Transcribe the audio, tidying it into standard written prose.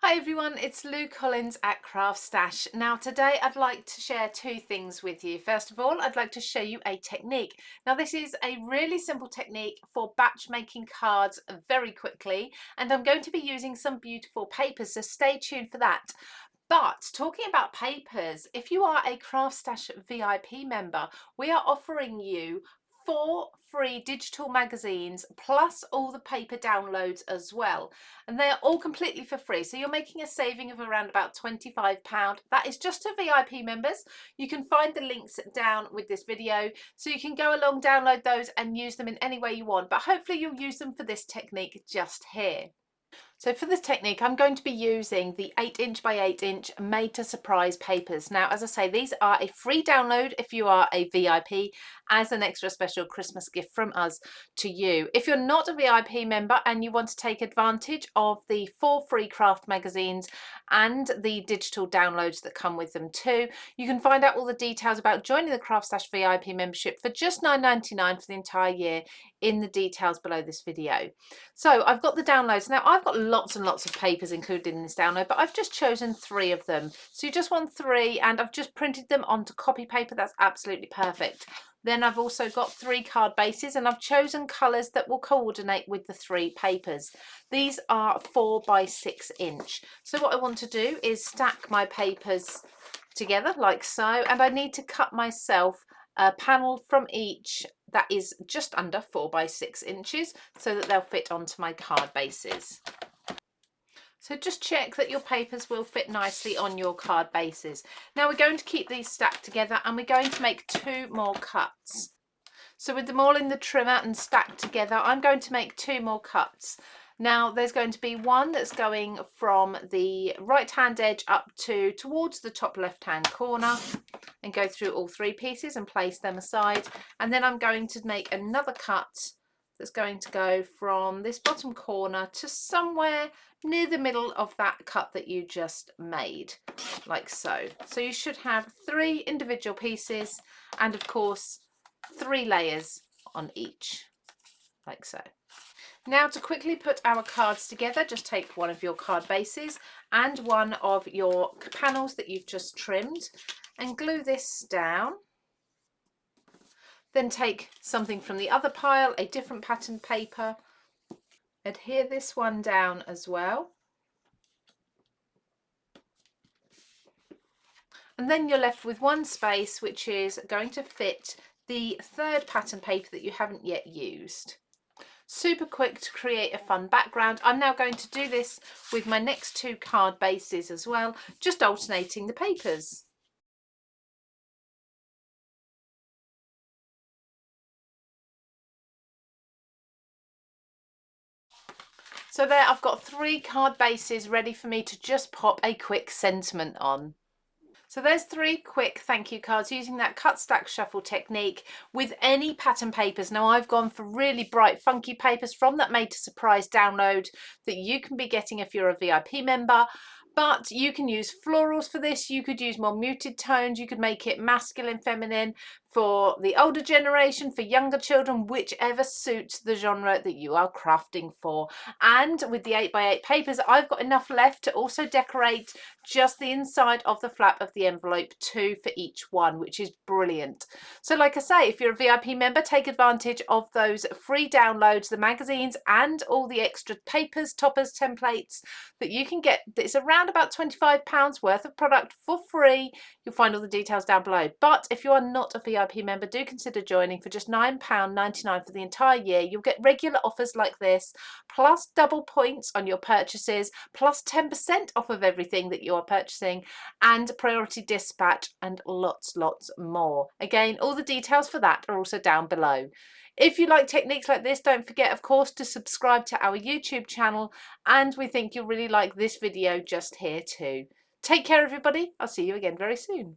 Hi everyone, it's Lou Collins at CraftStash. Now today I'd like to share two things with you. First of all, I'd like to show you a technique. Now this is a really simple technique for batch making cards very quickly, and I'm going to be using some beautiful papers, so stay tuned for that. But talking about papers, if you are a CraftStash VIP member, we are offering you 4 free digital magazines plus all the paper downloads as well, and they're all completely for free, so you're making a saving of around about £25. That is just to VIP members. You can find the links down with this video, so you can go along, download those and use them in any way you want, but hopefully you'll use them for this technique just here. So for this technique, I'm going to be using the 8" by 8" made to surprise papers. Now, as I say, these are a free download if you are a VIP, as an extra special Christmas gift from us to you. If you're not a VIP member and you want to take advantage of the 4 free craft magazines and the digital downloads that come with them too, you can find out all the details about joining the CraftStash VIP membership for just £9.99 for the entire year in the details below this video. So I've got the downloads. Now I've got lots and lots of papers included in this download, but I've just chosen 3 of them. So you just want 3, and I've just printed them onto copy paper. That's absolutely perfect. Then I've also got 3 card bases, and I've chosen colours that will coordinate with the 3 papers. These are 4 by 6". So what I want to do is stack my papers together like so, and I need to cut myself a panel from each that is just under 4 by 6" so that they'll fit onto my card bases. So just check that your papers will fit nicely on your card bases. Now we're going to keep these stacked together, and we're going to make 2 more cuts. So with them all in the trimmer and stacked together, I'm going to make 2 more cuts. Now there's going to be one that's going from the right hand edge up towards the top left hand corner, and go through all 3 pieces and place them aside. And then I'm going to make another cut that's going to go from this bottom corner to somewhere near the middle of that cut that you just made, like so. So you should have 3 individual pieces, and of course 3 layers on each, like so. Now to quickly put our cards together, just take one of your card bases and one of your panels that you've just trimmed and glue this down. Then take something from the other pile, a different pattern paper, adhere this one down as well. And then you're left with one space which is going to fit the 3rd pattern paper that you haven't yet used. Super quick to create a fun background. I'm now going to do this with my next 2 card bases as well, just alternating the papers. So there I've got 3 card bases ready for me to just pop a quick sentiment on. So there's 3 quick thank you cards using that cut, stack, shuffle technique with any pattern papers. Now I've gone for really bright funky papers from that made to surprise download that you can be getting if you're a VIP member. But you can use florals for this, you could use more muted tones, you could make it masculine, feminine, for the older generation, for younger children, whichever suits the genre that you are crafting for. And with the 8 by 8 papers, I've got enough left to also decorate just the inside of the flap of the envelope, 2 for each one, which is brilliant. So like I say, if you're a VIP member, take advantage of those free downloads, the magazines and all the extra papers, toppers, templates that you can get. It's around about £25 worth of product for free. You'll find all the details down below. But if you are not a VIP member, do consider joining for just £9.99 for the entire year. You'll get regular offers like this, plus double points on your purchases, plus 10% off of everything that you are purchasing, and priority dispatch, and lots more. Again, all the details for that are also down below. If you like techniques like this, don't forget, of course, to subscribe to our YouTube channel, and we think you'll really like this video just here too. Take care, everybody. I'll see you again very soon.